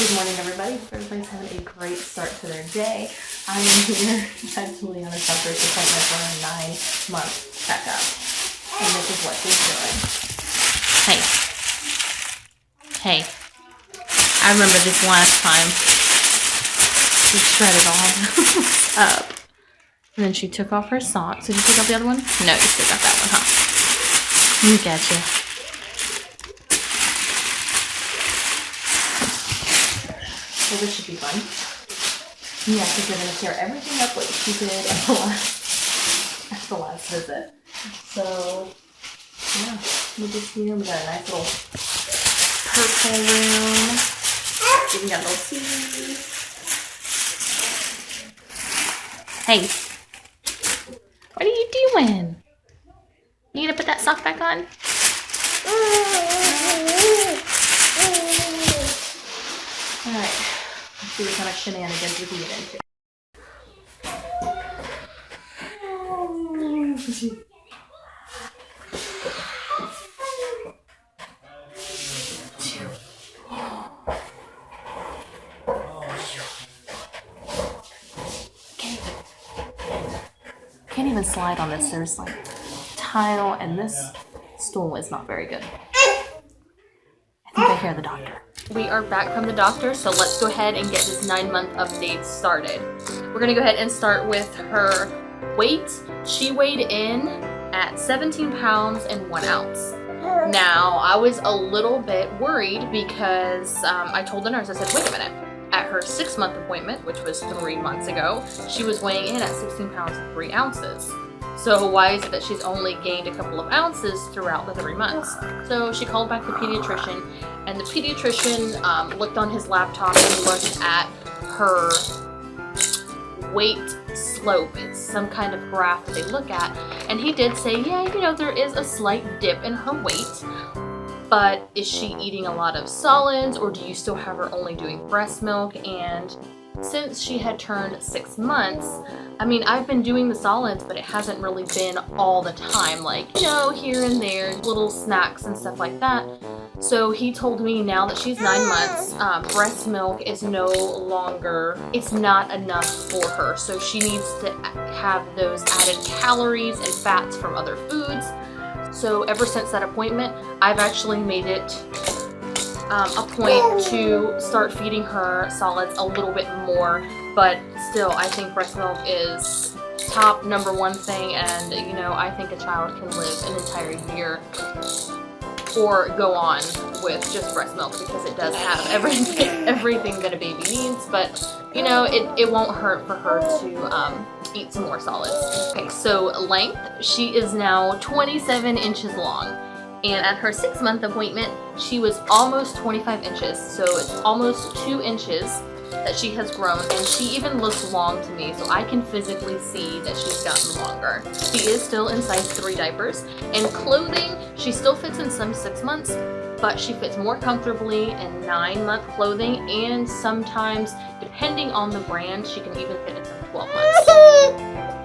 Good morning, everybody. Hope everybody's having a great start to their day. I am here at Juliana's doctor's appointment for her 9-month checkup. And this is what she's doing. Hey. I remember this last time. She shredded all this up. And then she took off her socks. Did you take off the other one? No, you still got that one, huh? Look at you. So this should be fun. Yeah, because they're going to tear everything up like she did at the last visit. So, yeah, we just see we got a nice little purple room. We got a little TV. Hey, what are you doing? You gonna put that sock back on? Alright, let's see what kind of shenanigans we can get into. Can't even slide on this. There's like tile, and this stool is not very good. I think I hear the doctor. We are back from the doctor, so let's go ahead and get this 9-month update started. We're gonna go ahead and start with her weight. She weighed in at 17 pounds and 1 ounce. Now, I was a little bit worried because I told the nurse, I said, wait a minute. At her 6-month appointment, which was 3 months ago, she was weighing in at 16 pounds and 3 ounces. So why is it that she's only gained a couple of ounces throughout the 3 months? So she called back the pediatrician, and the pediatrician looked on his laptop and looked at her weight slope. It's some kind of graph that they look at, and he did say, yeah, you know, there is a slight dip in her weight, but is she eating a lot of solids, or do you still have her only doing breast milk? And since she had turned 6 months, I mean, I've been doing the solids, but it hasn't really been all the time, like, you know, here and there, little snacks and stuff like that. So he told me now that she's 9 months, breast milk is no longer, it's not enough for her. So she needs to have those added calories and fats from other foods. So ever since that appointment, I've actually made it a point to start feeding her solids a little bit more, but still, I think breast milk is top #1 thing, and you know, I think a child can live an entire year or go on with just breast milk because it does have everything that a baby needs, but you know, it won't hurt for her to eat some more solids. Okay, so length, she is now 27 inches long. And at her 6-month appointment, she was almost 25 inches. So it's almost 2 inches that she has grown. And she even looks long to me, so I can physically see that she's gotten longer. She is still in size 3 diapers. And clothing, she still fits in some 6 months, but she fits more comfortably in 9-month clothing. And sometimes, depending on the brand, she can even fit in some 12 months.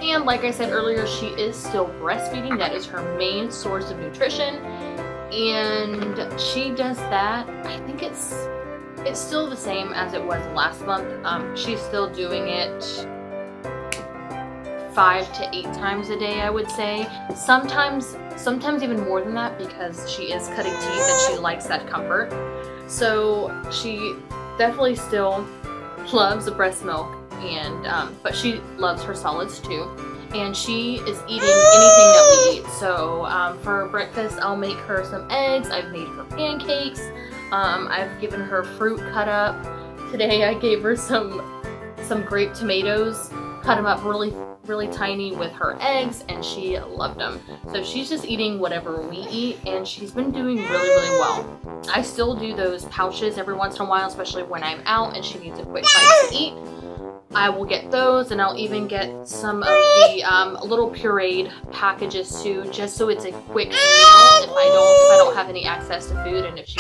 And like I said earlier, she is still breastfeeding. That is her main source of nutrition. And she does that, I think it's still the same as it was last month. She's still doing it 5 to 8 times a day, I would say. Sometimes even more than that, because she is cutting teeth and she likes that comfort. So she definitely still loves the breast milk. And but she loves her solids too, and she is eating anything that we eat. So for breakfast, I'll make her some eggs. I've made her pancakes. I've given her fruit cut up. Today I gave her some grape tomatoes, cut them up really tiny with her eggs, and she loved them. So she's just eating whatever we eat, and she's been doing really well. I still do those pouches every once in a while, especially when I'm out and she needs a quick bite to eat. I will get those, and I'll even get some of the little pureed packages too, just so it's a quick meal if I don't have any access to food, and if she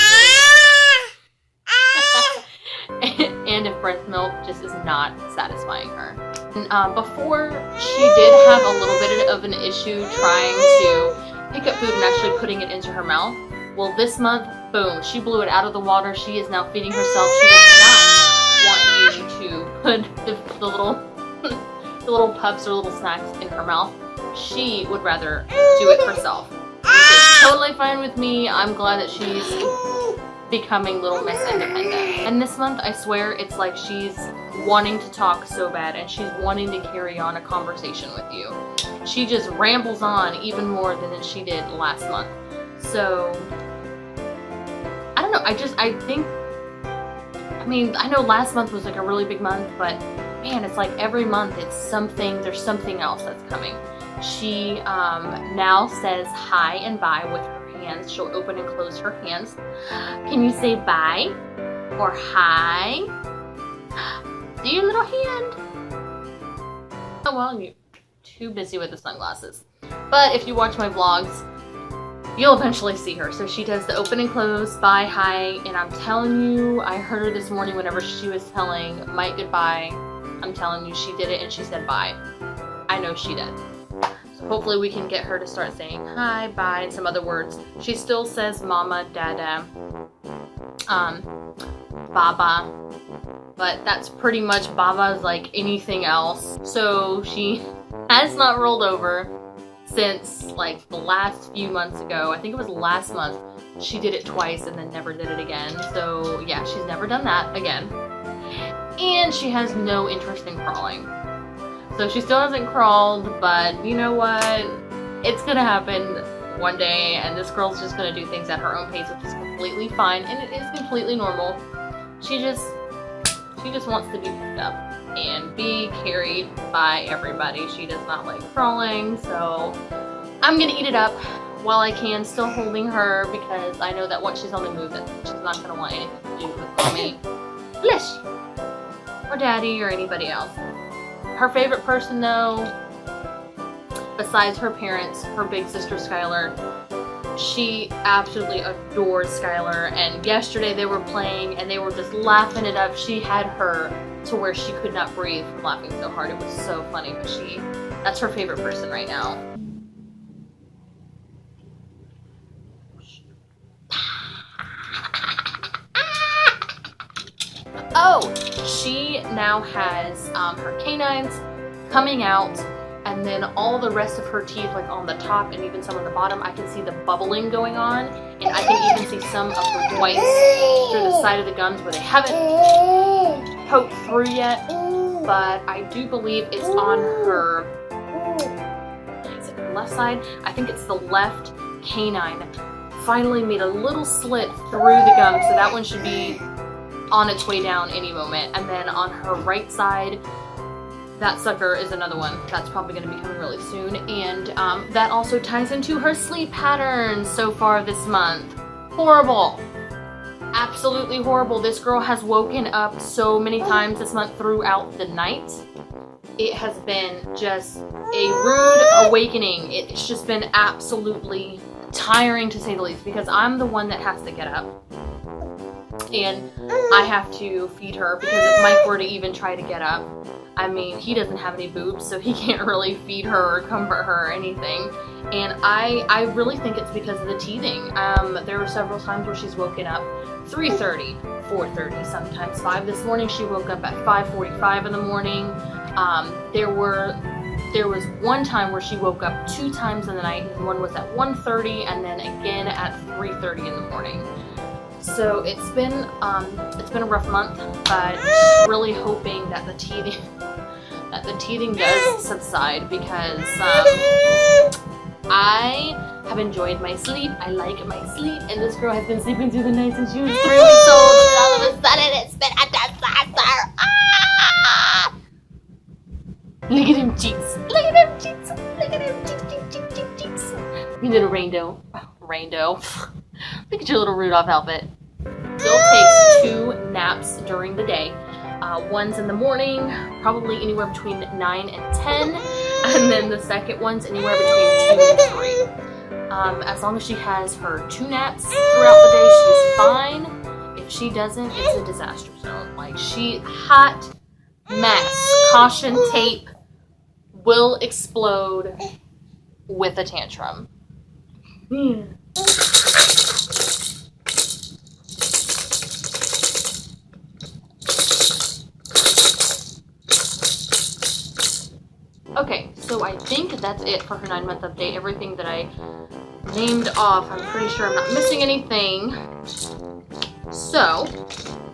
and if breast milk just is not satisfying her. And, before, she did have a little bit of an issue trying to pick up food and actually putting it into her mouth. Well, this month, boom, she blew it out of the water. She is now feeding herself. She does not put the little the little puffs or little snacks in her mouth. She would rather do it herself. Which is totally fine with me. I'm glad that she's becoming Little Miss Independent. And this month, I swear, it's like she's wanting to talk so bad and she's wanting to carry on a conversation with you. She just rambles on even more than she did last month. So, I don't know, I know last month was like a really big month, but man, it's like every month there's something else that's coming. She now says hi and bye with her hands. She'll open and close her hands. Can you say bye or hi? Do your little hand. Oh well, you're too busy with the sunglasses. But if you watch my vlogs, you'll eventually see her. So she does the open and close, bye, hi, and I'm telling you, I heard her this morning whenever she was telling Mike goodbye. I'm telling you, she did it and she said bye. I know she did. So hopefully we can get her to start saying hi, bye, and some other words. She still says mama, dada, baba, but that's pretty much Baba's like anything else. So she has not rolled over since like the last few months ago. I think it was last month. She did it twice and then never did it again. So yeah, she's never done that again. And she has no interest in crawling. So she still hasn't crawled, but you know what? It's gonna happen one day, and this girl's just gonna do things at her own pace, which is completely fine, and it is completely normal. She just wants to be picked up and be carried by everybody. She does not like crawling, so I'm gonna eat it up while I can, still holding her, because I know that once she's on the move, that she's not gonna want anything to do with mommy, bless you, or daddy, or anybody else. Her favorite person, though, besides her parents, her big sister Skylar, she absolutely adores Skylar, and yesterday they were playing and they were just laughing it up. She had her to where she could not breathe from laughing so hard. It was so funny, but that's her favorite person right now. Oh, she now has her canines coming out, and then all the rest of her teeth, like on the top and even some on the bottom, I can see the bubbling going on, and I can even see some of the whites through the side of the gums where they haven't poked through yet, but I do believe it's on her, is it her left side? I think it's the left canine finally made a little slit through the gum, so that one should be on its way down any moment. And then on her right side, that sucker is another one that's probably going to be coming really soon, and that also ties into her sleep patterns so far this month. Horrible. Absolutely horrible. This girl has woken up so many times this month throughout the night. It has been just a rude awakening. It's just been absolutely tiring, to say the least, because I'm the one that has to get up and I have to feed her, because if Mike were to even try to get up, I mean, he doesn't have any boobs, so he can't really feed her or comfort her or anything. And I really think it's because of the teething. There were several times where she's woken up 3:30, 4:30, sometimes 5. This morning she woke up at 5:45 in the morning. There was one time where she woke up 2 times in the night, and one was at 1:30 and then again at 3:30 in the morning. So it's been a rough month, but really hoping that the teething does subside, because I have enjoyed my sleep. I like my sleep, and this girl has been sleeping through the night since she was 3 weeks old, and all of a sudden it's been a disaster. Ah! Look at him cheeks. Look at him cheeks. Look at him cheeks. You little rainbow. Look at your little Rudolph outfit. Still takes 2 naps during the day. One's in the morning, probably anywhere between 9 and 10, and then the second one's anywhere between 2 and 3. As long as she has her 2 naps throughout the day, she's fine. If she doesn't, it's a disaster zone. Like, hot mess. Caution tape will explode with a tantrum. Okay, so I think that's it for her 9-month update. Everything that I named off, I'm pretty sure I'm not missing anything. So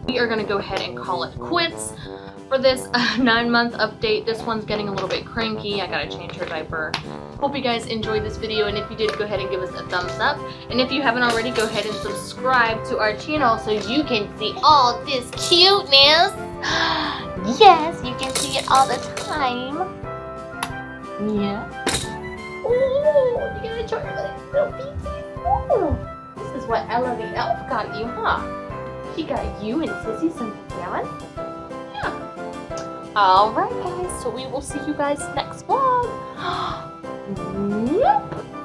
we are gonna go ahead and call it quits for this 9-month update. This one's getting a little bit cranky. I gotta change her diaper. Hope you guys enjoyed this video, and if you did, go ahead and give us a thumbs up. And if you haven't already, go ahead and subscribe to our channel so you can see all this cuteness. Yes, you can see it all the time. Yeah. Oh, you gotta enjoy your little pieces. Oh, this is what Ella the elf got you, huh? She got you and Sissy some pajamas. Yeah. Alright guys, so we will see you guys next vlog. Yep.